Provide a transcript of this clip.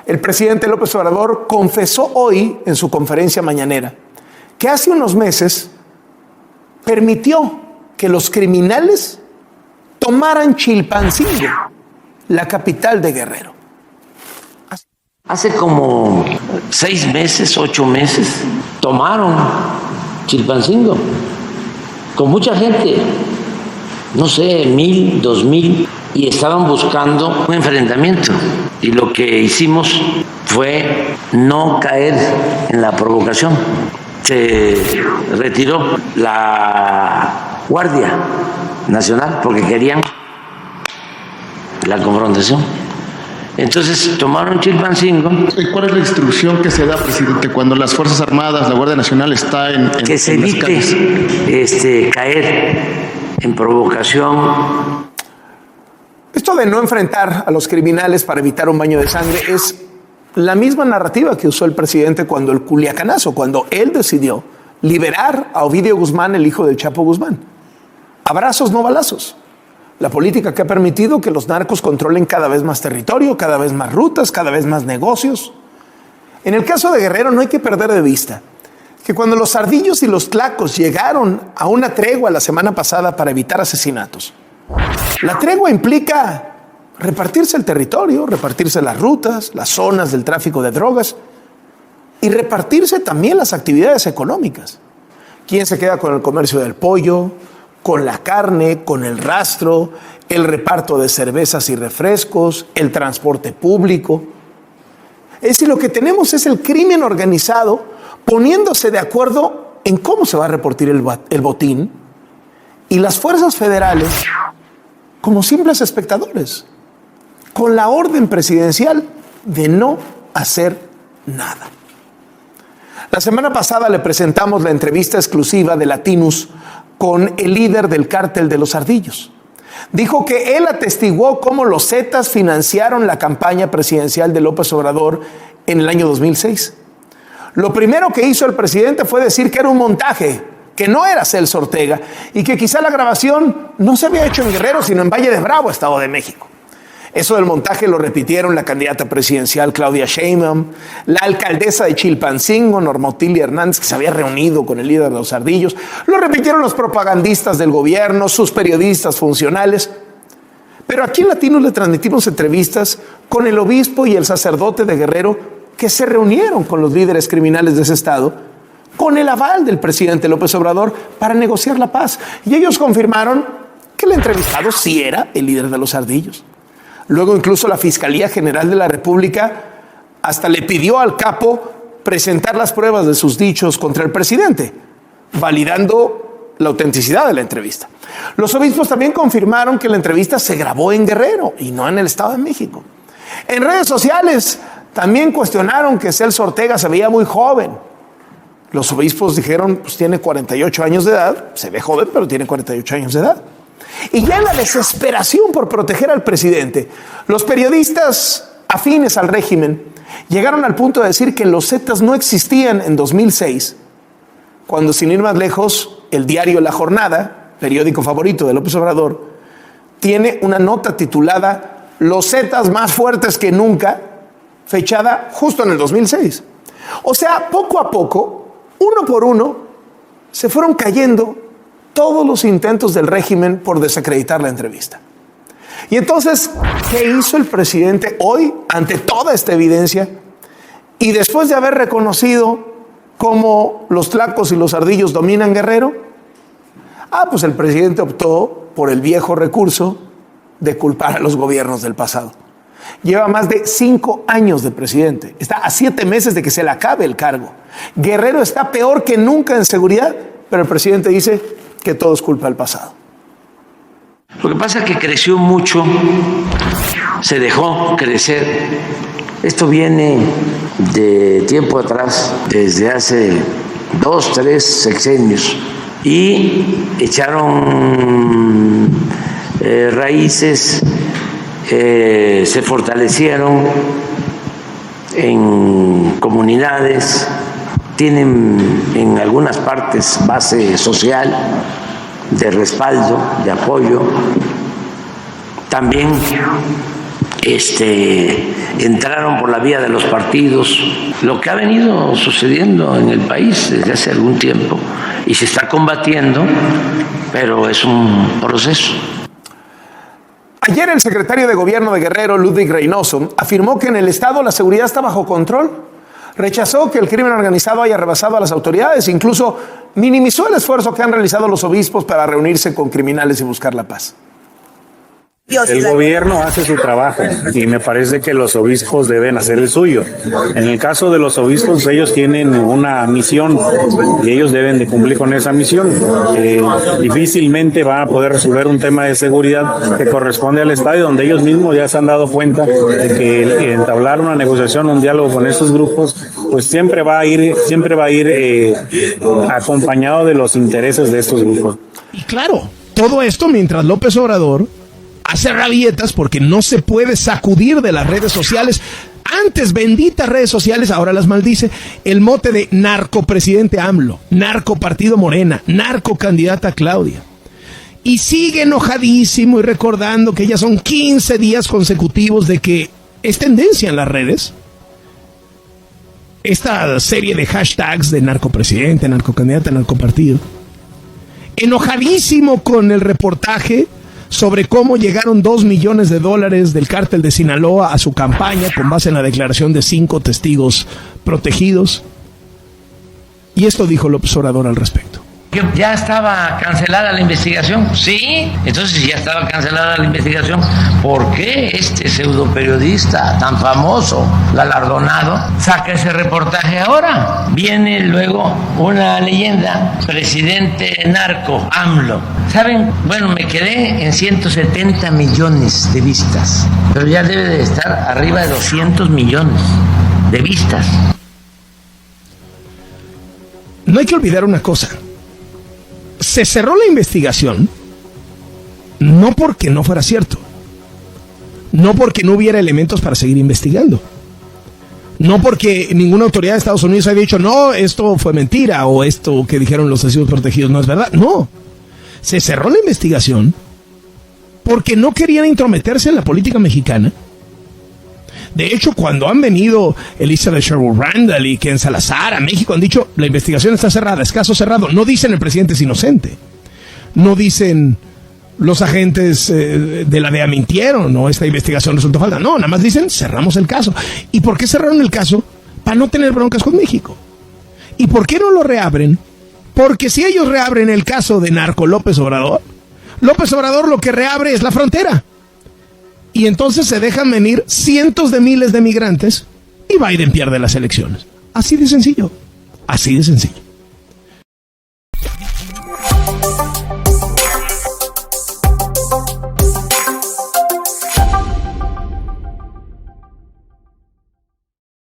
El presidente López Obrador confesó hoy en su conferencia mañanera que hace unos meses permitió que los criminales tomaran Chilpancingo, la capital de Guerrero. Hace como 6 meses, 8 meses, tomaron Chilpancingo con mucha gente, no sé, 1,000, 2,000, y estaban buscando un enfrentamiento. Y lo que hicimos fue no caer en la provocación. Se retiró la Guardia Nacional porque querían la confrontación. Entonces tomaron Chilpancingo. ¿Cuál es la instrucción que se da, presidente, cuando las Fuerzas Armadas, la Guardia Nacional está en que se evite caer en provocación? Esto de no enfrentar a los criminales para evitar un baño de sangre es la misma narrativa que usó el presidente cuando el Culiacanazo, cuando él decidió liberar a Ovidio Guzmán, el hijo del Chapo Guzmán. Abrazos, no balazos. La política que ha permitido que los narcos controlen cada vez más territorio, cada vez más rutas, cada vez más negocios. En el caso de Guerrero no hay que perder de vista que cuando los ardillos y los tlacos llegaron a una tregua la semana pasada para evitar asesinatos, la tregua implica repartirse el territorio, repartirse las rutas, las zonas del tráfico de drogas y repartirse también las actividades económicas. ¿Quién se queda con el comercio del pollo, con la carne, con el rastro, el reparto de cervezas y refrescos, el transporte público? Es decir, lo que tenemos es el crimen organizado poniéndose de acuerdo en cómo se va a repartir el botín y las fuerzas federales como simples espectadores, con la orden presidencial de no hacer nada. La semana pasada le presentamos la entrevista exclusiva de Latinus con el líder del cártel de los Ardillos. Dijo que él atestiguó cómo los Zetas financiaron la campaña presidencial de López Obrador en el año 2006. Lo primero que hizo el presidente fue decir que era un montaje, que no era Celso Ortega y que quizá la grabación no se había hecho en Guerrero, sino en Valle de Bravo, Estado de México. Eso del montaje lo repitieron la candidata presidencial Claudia Sheinbaum, la alcaldesa de Chilpancingo, Norma Otilia Hernández, que se había reunido con el líder de los Ardillos. Lo repitieron los propagandistas del gobierno, sus periodistas funcionales. Pero aquí en Latino le transmitimos entrevistas con el obispo y el sacerdote de Guerrero que se reunieron con los líderes criminales de ese estado con el aval del presidente López Obrador para negociar la paz. Y ellos confirmaron que el entrevistado sí era el líder de los Ardillos. Luego incluso la Fiscalía General de la República hasta le pidió al capo presentar las pruebas de sus dichos contra el presidente, validando la autenticidad de la entrevista. Los obispos también confirmaron que la entrevista se grabó en Guerrero y no en el Estado de México. En redes sociales también cuestionaron que Celso Ortega se veía muy joven. Los obispos dijeron, pues tiene 48 años de edad, se ve joven, pero tiene 48 años de edad. Y ya en la desesperación por proteger al presidente, los periodistas afines al régimen llegaron al punto de decir que los Zetas no existían en 2006, cuando, sin ir más lejos, el diario La Jornada, periódico favorito de López Obrador, tiene una nota titulada Los Zetas más fuertes que nunca, fechada justo en el 2006. O sea, poco a poco, uno por uno, se fueron cayendo todos los intentos del régimen por desacreditar la entrevista. Y entonces, ¿qué hizo el presidente hoy ante toda esta evidencia? Y después de haber reconocido cómo los tlacos y los ardillos dominan Guerrero, pues el presidente optó por el viejo recurso de culpar a los gobiernos del pasado. Lleva más de 5 años de presidente. Está a 7 meses de que se le acabe el cargo. Guerrero está peor que nunca en seguridad, pero el presidente dice que todo es culpa del pasado. Lo que pasa es que creció mucho, se dejó crecer. Esto viene de tiempo atrás, desde hace 2, 3 sexenios, y echaron raíces, se fortalecieron en comunidades, tienen en algunas partes base social de respaldo, de apoyo. También entraron por la vía de los partidos, lo que ha venido sucediendo en el país desde hace algún tiempo y se está combatiendo, pero es un proceso. Ayer el secretario de Gobierno de Guerrero, Ludwig Reynoso, afirmó que en el estado la seguridad está bajo control. Rechazó que el crimen organizado haya rebasado a las autoridades, incluso minimizó el esfuerzo que han realizado los obispos para reunirse con criminales y buscar la paz. El gobierno hace su trabajo y me parece que los obispos deben hacer el suyo. En el caso de los obispos, ellos tienen una misión y ellos deben de cumplir con esa misión. Difícilmente van a poder resolver un tema de seguridad que corresponde al Estado, y donde ellos mismos ya se han dado cuenta de que entablar una negociación, un diálogo con estos grupos, pues siempre va a ir acompañado de los intereses de estos grupos. Y claro, todo esto mientras López Obrador hace rabietas porque no se puede sacudir de las redes sociales. Antes, benditas redes sociales, ahora las maldice. El mote de narcopresidente AMLO, narcopartido Morena, narcocandidata Claudia. Y sigue enojadísimo y recordando que ya son 15 días consecutivos de que es tendencia en las redes esta serie de hashtags de narcopresidente, narcocandidata, narcopartido. Enojadísimo con el reportaje sobre cómo llegaron $2 millones del cártel de Sinaloa a su campaña con base en la declaración de 5 testigos protegidos. Y esto dijo López Obrador al respecto. ¿Ya estaba cancelada la investigación? Sí, entonces ya estaba cancelada la investigación. ¿Por qué este pseudoperiodista tan famoso, galardonado, saca ese reportaje ahora? Viene luego una leyenda, presidente narco, AMLO. ¿Saben? Bueno, me quedé en 170 millones de vistas, pero ya debe de estar arriba de 200 millones de vistas. No hay que olvidar una cosa. Se cerró la investigación no porque no fuera cierto, no porque no hubiera elementos para seguir investigando, no porque ninguna autoridad de Estados Unidos haya dicho no, esto fue mentira o esto que dijeron los testigos protegidos no es verdad. No, se cerró la investigación porque no querían intrometerse en la política mexicana. De hecho, cuando han venido Elizabeth Sherwood Randall y Ken Salazar a México, han dicho, la investigación está cerrada, es caso cerrado. No dicen el presidente es inocente. No dicen los agentes de la DEA mintieron o esta investigación resultó falsa. No, nada más dicen, cerramos el caso. ¿Y por qué cerraron el caso? Para no tener broncas con México. ¿Y por qué no lo reabren? Porque si ellos reabren el caso de narco López Obrador lo que reabre es la frontera. Y entonces se dejan venir cientos de miles de migrantes y Biden pierde las elecciones. Así de sencillo. Así de sencillo.